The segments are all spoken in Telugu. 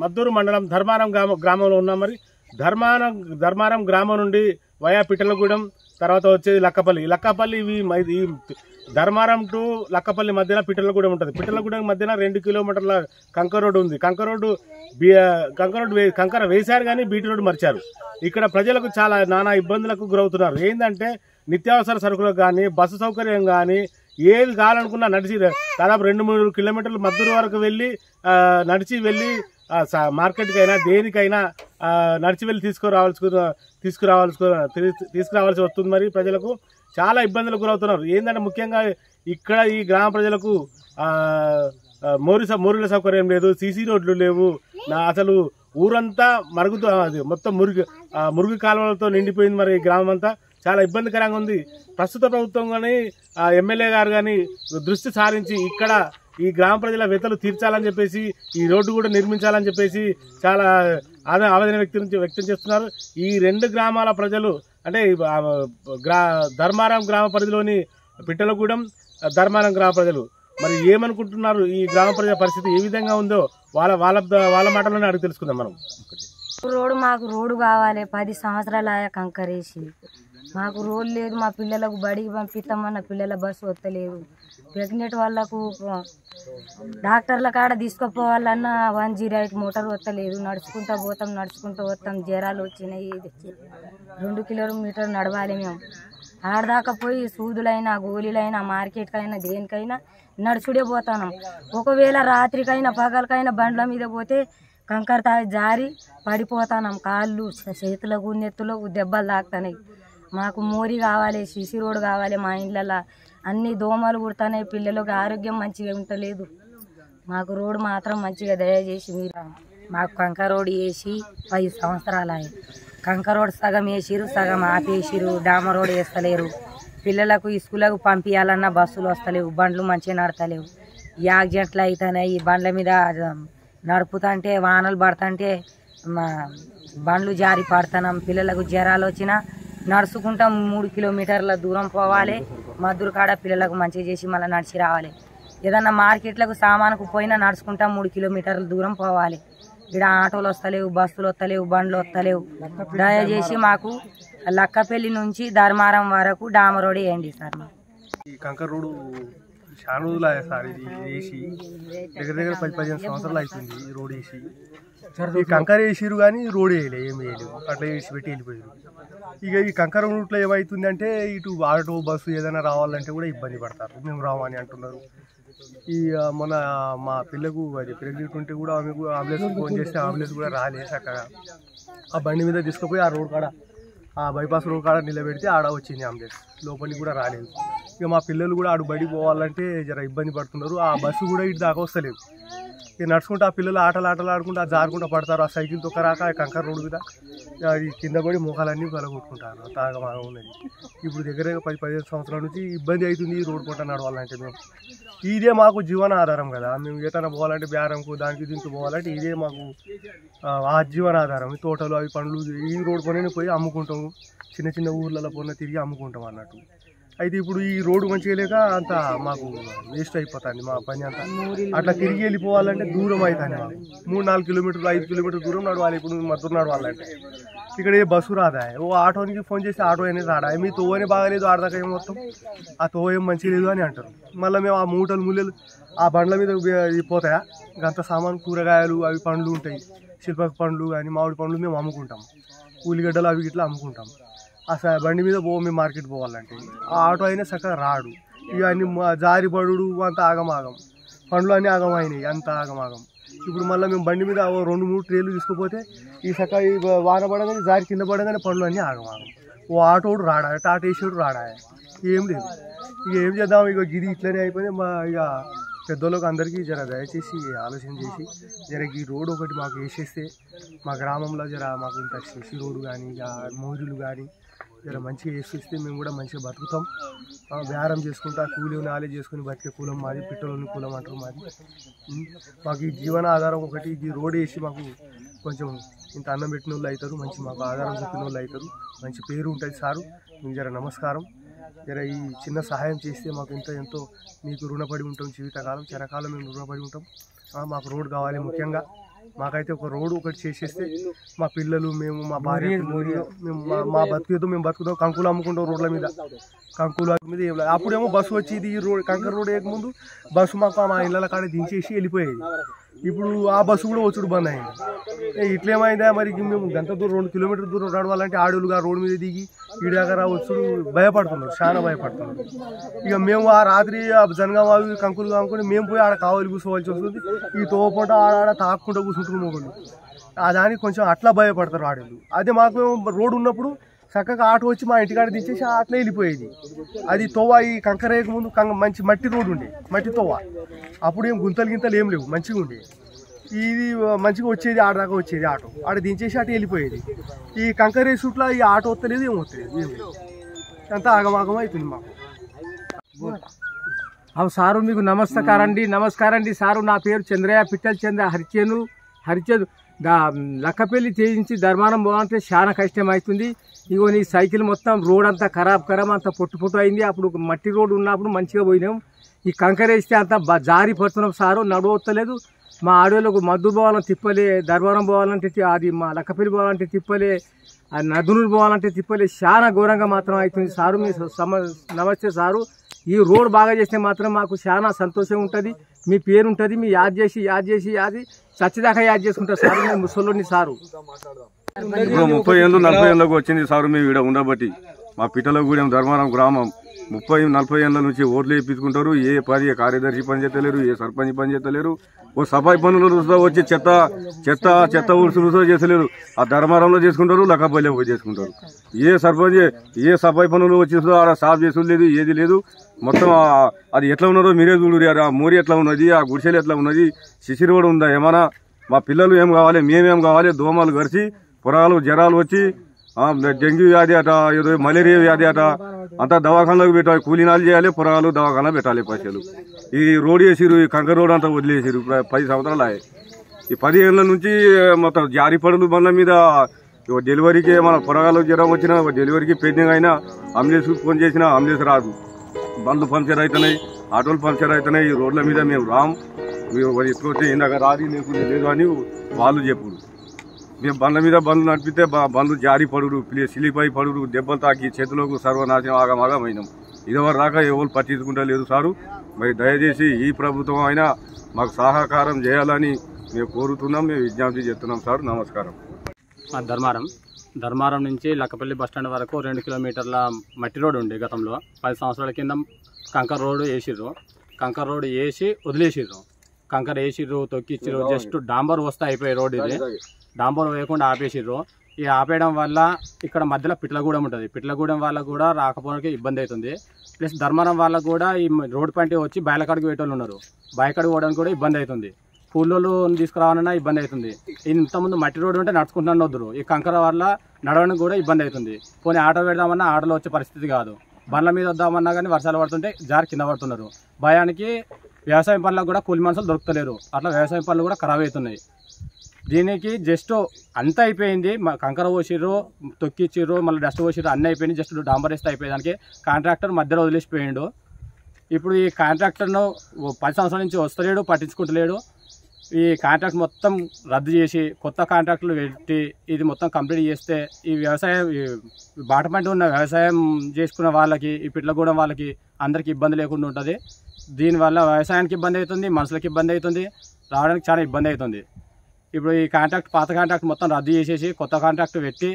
మద్దూరు మండలం ధర్మారం గ్రామంలో ఉన్నాం. మరి ధర్మారం గ్రామం నుండి వయా పిట్టలగూడెం తర్వాత వచ్చేది లక్కపల్లి ఈ ధర్మారం టు లక్కపల్లి మధ్యన పిట్టలగూడెం ఉంటుంది. పిట్టలగూడెం మధ్యన 2 కిలోమీటర్ల కంకర రోడ్డు ఉంది. కంకర వేశారు కానీ బీటీ రోడ్డు మర్చారు. ఇక్కడ ప్రజలకు చాలా నానా ఇబ్బందులకు గురవుతున్నారు. ఏంటంటే నిత్యావసర సరుకులకు కానీ బస్సు సౌకర్యం కానీ ఏది కావాలనుకున్నా నడిచి దాదాపు 2-3 కిలోమీటర్లు మద్దూరు వరకు వెళ్ళి నడిచి వెళ్ళి మార్కెట్కి అయినా దేనికైనా నడిచి వెళ్ళి తీసుకురావాల్సి వస్తుంది. మరి ప్రజలకు చాలా ఇబ్బందులకు గురవుతున్నారు. ఏంటంటే ముఖ్యంగా ఇక్కడ ఈ గ్రామ ప్రజలకు మోరీల సౌకర్యం లేదు, సీసీ రోడ్లు లేవు. అసలు ఊరంతా మొత్తం మురుగు కాలువలతో నిండిపోయింది. మరి గ్రామం అంతా చాలా ఇబ్బందికరంగా ఉంది. ప్రస్తుత ప్రభుత్వం కానీ ఎమ్మెల్యే గారు కానీ దృష్టి సారించి ఇక్కడ ఈ గ్రామ ప్రజల వ్యతలు తీర్చాలని చెప్పేసి ఈ రోడ్డు కూడా నిర్మించాలని చెప్పేసి చాలా ఆవేదన వ్యక్తం చేస్తున్నారు. ఈ 2 గ్రామాల ప్రజలు అంటే ధర్మారం గ్రామ పరిధిలోని పిట్టలగూడెం, ధర్మారం గ్రామ ప్రజలు మరి ఏమనుకుంటున్నారు, ఈ గ్రామ ప్రజల పరిస్థితి ఏ విధంగా ఉందో వాళ్ళ మాటలోనే అడిగి తెలుసుకుందాం మనం. మాకు రోడ్డు కావాలి. 10 సంవత్సరాలు ఆయా కంకరేసి మాకు రోడ్ లేదు. మా పిల్లలకు బడికి పంపిస్తామన్న పిల్లల బస్సు వస్తలేదు. ప్రెగ్నెంట్ వాళ్ళకు డాక్టర్ల కాడ తీసుకుపోవాలన్నా 108 మోటార్ వస్తలేదు. నడుచుకుంటూ పోతాం. జ్వరాలు వచ్చినాయి. 2 కిలోమీటర్లు నడవాలి. మేము ఆడదాకా పోయి సూదులైనా గోళీలైనా మార్కెట్కైనా దేనికైనా నడుచుడే పోతాం. ఒకవేళ రాత్రికైనా పగలకైనా బండ్ల మీద పోతే కంకర జారి పడిపోతాం. కాళ్ళు చేతులకు నెత్తులకు దెబ్బలు తాకుతున్నాయి. మాకు మోరీ కావాలి, సిసి రోడ్ కావాలి. మా ఇండ్లలో అన్ని దోమలు కుడుతున్నాయి. పిల్లలకు ఆరోగ్యం మంచిగా ఉండలేదు. మాకు రోడ్డు మాత్రం మంచిగా దయచేసి మీరు మాకు కంకర రోడ్ వేసి 10 సంవత్సరాలు. కంకర రోడ్ సగం వేసిరు, సగం ఆపేసిరు. డామర్ రోడ్ వేస్తలేరు. పిల్లలకు స్కూళ్ళకు పంపించాలన్నా బస్సులు వస్తలేవు. బండ్లు మంచిగా నడతలేవు. యాక్సిడెంట్లు అవుతున్నాయి. బండ్ల మీద నడుపుతుంటే వానలు పడుతుంటే బండ్లు జారి పడుతున్నాం. పిల్లలకు జ్వరాలు వచ్చినా నడుచుకుంటాం. 3 కిలోమీటర్ల దూరం పోవాలి. మద్దూరు కాడ పిల్లలకు మంచిగా చేసి మళ్ళీ నడిచి రావాలి. ఏదన్నా మార్కెట్లకు సామానుకు పోయినా నడుచుకుంటాం. 3 కిలోమీటర్ల దూరం పోవాలి. ఇక్కడ ఆటోలు వస్తలేవు, బస్సులు వస్తలేవు, బండ్లు వస్తలేవు. దయచేసి మాకు లక్కపల్లి నుంచి ధర్మారం వరకు డామర్ రోడ్ వేయండి సార్. ఈ కంకర రోడ్డు చాలా రోజులు అయ్యా సార్. ఇది వేసి దగ్గర 10-15 సంవత్సరాలు అవుతుంది ఈ రోడ్ వేసి. ఈ కంకర వేసిరు కానీ రోడ్ వేయలే, ఏం వేయలేదు. అట్లా వేసి పెట్టి వెళ్ళిపోయారు. ఇక ఈ కంకర రూట్లో ఏమవుతుందంటే ఇటు ఆటో బస్సు ఏదైనా రావాలంటే కూడా ఇబ్బంది పడతారు. మేము రావని అంటున్నారు. ఈ మన మా పిల్లకు అది ప్రెగ్నెంట్ ఉంటే కూడా ఆమెకు అంబులెన్స్ ఫోన్ చేస్తే అంబులెన్స్ కూడా రాలేదు చక్కగా. ఆ బండి మీద తీసుకుపోయి ఆ రోడ్ కాడ ఆ బైపాస్ రోడ్ కాడ నిలబెడితే ఆడ వచ్చింది అంబులెన్స్. లోపలికి కూడా రాలేదు. ఇక మా పిల్లలు కూడా ఆడు బడికి పోవాలంటే జర ఇబ్బంది పడుతున్నారు. ఆ బస్సు కూడా ఇటు దాకా వస్తలేదు. ఇక నడుచుకుంటూ ఆ పిల్లలు ఆటలు ఆడుకుంటూ జారుకుంటూ పడతారు. ఆ సైకిల్ తొక్కరాక ఆ కంకర రోడ్డు మీద అది కింద పడి మోకాలన్నీ కొట్టుకుంటారు. తాగమాగా ఉన్నది. ఇప్పుడు దగ్గర 10-15 సంవత్సరాల నుంచి ఇబ్బంది అవుతుంది ఈ రోడ్డు పూట నడవాలంటే. మేము ఇదే మాకు జీవనాధారం కదా. మేము ఏదైనా పోవాలంటే బేరంకు దానికి దీనికి పోవాలంటే ఇదే మాకు ఆ జీవనాధారం. తోటలు అవి పండ్లు ఈ రోడ్డు పైన పోయి అమ్ముకుంటాము. చిన్న ఊర్లలో పోయిన తిరిగి అమ్ముకుంటాం అన్నట్టు. అయితే ఇప్పుడు ఈ రోడ్డు మంచిగా లేక అంత మాకు వేస్ట్ అయిపోతుంది మా పని అంతా. అట్లా తిరిగి వెళ్ళిపోవాలంటే దూరం అవుతుంది. మాకు 3-4 కిలోమీటర్లు 5 కిలోమీటర్ల దూరం నడవాలి. ఇప్పుడు మద్దూరు నడవాలంటే ఇక్కడ ఏ బస్సు రాదా. ఓ ఆటోనికి ఫోన్ చేస్తే ఆటో అనేది రాడా. మీ తోవని బాగాలేదు, ఆడదాకా ఏం మొత్తం ఆ తోవ ఏం మంచిగా లేదు అని అంటారు. మళ్ళీ మేము ఆ ముల్లెలు ఆ బండ్ల మీద పోతాయా. ఇంకంత సామాన్ కూరగాయలు అవి పండ్లు ఉంటాయి. శిల్పక పండ్లు కానీ మామిడి పండ్లు మేము అమ్ముకుంటాం. ఉల్లిగడ్డలు అవి ఇట్లా అమ్ముకుంటాం. ఆ బండి మీద మేము మార్కెట్ పోవాలంటే ఆ ఆటో అయినా చక్కగా రాడు. ఇక అన్ని జారి పడు అంత ఆగమాగం. పండ్లు అన్నీ ఆగమైనాయి, అంత ఆగమాగం. ఇప్పుడు మళ్ళీ మేము బండి మీద 2-3 ట్రేలు తీసుకుపోతే ఈ చక్కగా వాన పడగానే జారి కింద పడగానే పండ్లు అన్నీ ఆగమాగం. ఓ ఆటోడు రాడా, టాటా ఏషోడు రాడా, ఏం లేదు. ఇక ఏం చేద్దాం. ఇక గిది ఇట్లనే అయిపోయింది. మా ఇక పెద్దోళ్ళకి అందరికీ జర దయచేసి ఆలోచన చేసి జర ఈ రోడ్డు ఒకటి మాకు వేసేస్తే మా గ్రామంలో జర మాకు ఇంత సిసి రోడ్డు కానీ ఇక మోరీలు కానీ జర మంచిగా వేసేస్తే మేము కూడా మంచిగా బతుకుతాం. వ్యాయామం చేసుకుంటా కూలి నాలే చేసుకుని బతికే కులం మాది. పిట్టలోని కులం అంటారు మాది. మాకు ఈ జీవన ఆధారం ఒకటి ఈ రోడ్ వేసి మాకు కొంచెం ఇంత అన్నం పెట్టిన వాళ్ళు అవుతారు. మంచి మాకు ఆధారం చెప్పిన వాళ్ళు అవుతారు. మంచి పేరు ఉంటుంది సారు. మీకు జర నమస్కారం. జర ఈ చిన్న సహాయం చేస్తే మాకు ఎంతో మీకు రుణపడి ఉంటాం. జీవితకాలం చిరకాలం మేము రుణపడి ఉంటాం. మాకు రోడ్ కావాలి ముఖ్యంగా. మాకైతే ఒక రోడ్డు ఒకటి చేసేస్తే మా పిల్లలు మేము మా భార్య మేము మా బతుకుతో మేము బతుకుతాం. కంకులు అమ్ముకుంటాం రోడ్ల మీద, కంకుల మీద ఏం లేదు. అప్పుడేమో బస్సు వచ్చేది, ఈ రోడ్ కంకర రోడ్ వేయకముందు బస్సు మాకు మా ఇళ్ళ కాడ దించేసి వెళ్ళిపోయేది. ఇప్పుడు ఆ బస్సు కూడా వచ్చుడు బంద్ అయింది. ఇట్లేమైందా మరి, మేము గంట దూరం 2 కిలోమీటర్ల దూరం నడవాలంటే ఆడోళ్ళుగా రోడ్డు మీద దిగి ఈడాక వచ్చుడు భయపడుతున్నారు, చాలా భయపడుతున్నారు. ఇక మేము ఆ రాత్రి జనగాం అవి కంకులు కాముకొని మేము పోయి ఆడ కావాలి కూర్చోవాల్సి వస్తుంది. ఈ తోపట ఆడ తాక్కుంటూ కూర్చుంటున్నాం ఒకళ్ళు. దానికి కొంచెం అట్లా భయపడతారు ఆడోళ్ళు. అదే మాకు రోడ్డు ఉన్నప్పుడు చక్కగా ఆటో వచ్చి మా ఇంటికాడ దించేసి అట్లా వెళ్ళిపోయేది. అది తోవ ఈ కంకర వేయక ముందు మంచి మట్టి రోడ్డు ఉండే, మట్టి తోవ. అప్పుడు ఏం గుంతలు ఏం లేవు, మంచిగా ఉండే. ఇది మంచిగా వచ్చేది, ఆడదాకా వచ్చేది ఆటో, ఆడ దించేసి అటు వెళ్ళిపోయేది. ఈ కంకర వేసుట్లా ఈ ఆటో వస్తలేదు, ఏం వస్తలేదు, ఏం లేదు. అంతా ఆగమాగం అవుతుంది మాకు. సారు మీకు నమస్కారం అండి సారు. నా పేరు చంద్రయ్య, పిట్టల చంద్ర, హరిచేదు లక్కపల్లి చేయించి ధర్మానం పోవాలంటే చాలా కష్టం అవుతుంది. ఇగో నీ సైకిల్ మొత్తం రోడ్ అంతా ఖరాబ్ అంతా పొట్టు అయింది. అప్పుడు మట్టి రోడ్డు ఉన్నప్పుడు మంచిగా పోయినాం. ఈ కంకర వేస్తే అంతా జారి పడుతున్నాం సారు, నడవలేదు. మా ఆడవాళ్ళకు మద్దు పోవాలని తిప్పలే, ధర్మారం పోవాలంటే అది మా లక్కపల్లి పోవాలంటే తిప్పలే, అది నదునూరు పోవాలంటే తిప్పలే. చాలా ఘోరంగా మాత్రం అవుతుంది సారు. మీ నమస్తే సారు. ఈ రోడ్ బాగా చేస్తే మాత్రం మాకు చాలా సంతోషం ఉంటుంది. మీ పేరు ఉంటుంది, మీ యాద్ చేసి చచ్చిదాకా యాద్ చేసుకుంటారు సారు. మేము ముసలోని సారు. ఇప్పుడు 30 ఏళ్ళు 40 ఏళ్ళకు వచ్చింది సారు మేము ఇక్కడ ఉండబట్టి. మా పిట్టలగూడెం ధర్మారం గ్రామం 30-40 ఏళ్ళ నుంచి ఓట్లు వేయించుకుంటారు. ఏ కార్యదర్శి పని చేస్తలేరు, ఏ సర్పంచ్ పని చేస్తలేరు. ఓ సఫాయి పనులు వచ్చి చెత్త ఊడ్చులు చేస్తలేరు. ఆ ధర్మారంలో చేసుకుంటారు, లక్కపల్లి పోయి చేసుకుంటారు. ఏ సర్పంచ్ ఏ సఫాయి పనులు వచ్చి ఆడ సాఫ్ చేసుడు లేదు, ఏది లేదు. మొత్తం అది ఎట్లా ఉన్నదో మీరే చూడు. ఆ మూరి ఎట్లా ఉన్నది, ఆ గుడిసెలు ఎట్లా ఉన్నది, శిశిరి కూడా ఉందా ఏమన్నా. మా పిల్లలు ఏం కావాలి, మేమేం కావాలి. దోమలు గరిచి పురాలు జ్వరాలు వచ్చి డెంగ్యూ వ్యాధి అట, ఏదో మలేరియా వ్యాధి అట, అంతా దవాఖానలకు పెట్టాలి. కూలీనాలు చేయాలి, పురాలు దవాఖాన పెట్టాలి పైసలు. ఈ రోడ్ వేసిరు, ఈ కంకర రోడ్ అంతా వదిలేసిరు. 10 సంవత్సరాలు అయ్యాయి. ఈ 10 ఏళ్ళ నుంచి మొత్తం జారీ పడులు బండ్ల మీద డెలివరీకి మన పురగాలకు జ్వరం వచ్చినా డెలివరీకి పెండింగ్ అయినా అంబులెన్స్ ఫోన్ చేసినా అంబులెన్స్ రాదు. బండ్లు పంక్చర్ అవుతున్నాయి, ఆటోలు పంక్చర్ అవుతున్నాయి. ఈ రోడ్ల మీద మేము ఎత్తుకొచ్చి ఇందాక రాది లేదు అని వాళ్ళు చెప్పుడు. మేము బండ్ల మీద బండ్లు నడిపితే బండ్లు జారి పడుడు, స్లిప్ అయి పడుడు, దెబ్బలు తాకి చేతులకు సర్వనాశనం ఆగమాగమైనాం. ఇదివరకు దాకా ఎవరు పట్టించుకుంటా లేదు సారు. మరి దయచేసి ఈ ప్రభుత్వం అయినా మాకు సహకారం చేయాలని మేము కోరుతున్నాం, మేము విజ్ఞప్తి చేస్తున్నాం సార్. నమస్కారం. ధర్మారం నుంచి లక్కపల్లి బస్టాండ్ వరకు 2 కిలోమీటర్ల మట్టి రోడ్డు ఉండే. గతంలో 10 సంవత్సరాల కింద కంకర రోడ్డు వేసిర్రు. కంకర రోడ్డు వేసి వదిలేసిర్రు. కంకర వేసిర్రు, తొక్కిచ్చిర్రు. జస్ట్ డాంబర్ వస్తే అయిపోయి రోడ్డు. ఇది డాంబర్ వేయకుండా ఆపేసిర్రు. ఈ ఆపేయడం వల్ల ఇక్కడ మధ్యలో పిట్లగూడెం ఉంటుంది. పిట్లగూడెం వాళ్ళకు కూడా రాకపోవడానికి ఇబ్బంది అవుతుంది. ప్లస్ ధర్మారం వాళ్ళకు కూడా ఈ రోడ్డు పంటి వచ్చి బాయలకాడికి వేటోళ్ళు ఉన్నారు. బాయకాడికి పోవడానికి కూడా ఇబ్బంది అవుతుంది. కూలోళ్ళు తీసుకురావాలన్నా ఇబ్బంది అవుతుంది. ఇంతకుముందు మట్టి రోడ్డు ఉంటే నడుచుకుంటున్నా వద్దురు. ఈ కంకర వల్ల నడవడానికి కూడా ఇబ్బంది అవుతుంది. పోనీ ఆటో పెడదామన్నా ఆటోలో వచ్చే పరిస్థితి కాదు. బండ్ల మీద వద్దామన్నా కానీ వర్షాలు పడుతుంటే జారి కింద పడుతున్నారు. భయానికి వ్యవసాయం పనులకు కూడా కూలి మనుషులు దొరుకుతలేరు. అట్లా వ్యవసాయం పనులు కూడా ఖరాబ్ అవుతున్నాయి. దీనికి జస్ట్ అంతా అయిపోయింది. కంకర పోసిర్రు, తొక్కిచ్చిర్రు, మళ్ళీ డస్ట్ పోసిర్రు, అన్నీ అయిపోయింది. జస్ట్ డాంబర్ వేస్తే అయిపోయేదానికి కాంట్రాక్టర్ మధ్యలో వదిలేసిపోయిండు. ఇప్పుడు ఈ కాంట్రాక్టర్ను 10 సంవత్సరాల నుంచి వస్తలేడు, పట్టించుకుంటలేడు. ఈ కాంట్రాక్ట్ మొత్తం రద్దు చేసి కొత్త కాంట్రాక్టులు పెట్టి ఇది మొత్తం కంప్లీట్ చేస్తే ఈ వ్యవసాయం బాటపంటి ఉన్న వ్యవసాయం చేసుకున్న వాళ్ళకి, ఈ పిట్లగూడెం వాళ్ళకి అందరికీ ఇబ్బంది లేకుండా ఉంటుంది. దీనివల్ల వ్యవసాయానికి ఇబ్బంది అవుతుంది, మనుషులకి ఇబ్బంది అవుతుంది, రావడానికి చాలా ఇబ్బంది అవుతుంది. ఇప్పుడు ఈ కాంట్రాక్ట్ పాత కాంట్రాక్ట్ మొత్తం రద్దు చేసేసి కొత్త కాంట్రాక్ట్ పెట్టి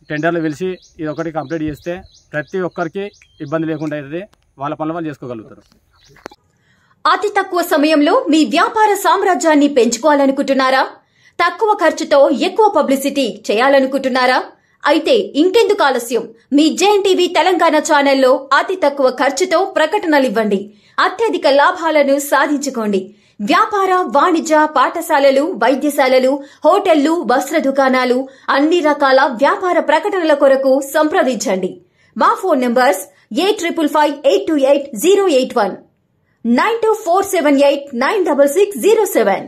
టెండర్లు పిలిచి ఇది ఒకటి కంప్లీట్ చేస్తే ప్రతి ఒక్కరికి ఇబ్బంది లేకుండా అవుతుంది. వాళ్ళ పనులు వాళ్ళు చేసుకోగలుగుతారు. అతి తక్కువ సమయంలో మీ వ్యాపార సామ్రాజ్యాన్ని పెంచుకోవాలనుకుంటున్నారా? తక్కువ ఖర్చుతో ఎక్కువ పబ్లిసిటీ చేయాలనుకుంటున్నారా? అయితే ఇంకెందుకు ఆలస్యం? మీ జేఎన్టీవీ తెలంగాణ ఛానల్లో అతి తక్కువ ఖర్చుతో ప్రకటనలివ్వండి. అత్యధిక లాభాలను సాధించుకోండి. వ్యాపార, వాణిజ్య, పాఠశాలలు, వైద్యశాలలు, హోటళ్లు, వస్త్ర దుకాణాలు, అన్ని రకాల వ్యాపార ప్రకటనల కొరకు సంప్రదించండి. మా ఫోన్ నంబర్స్ 8558280881 9247896607.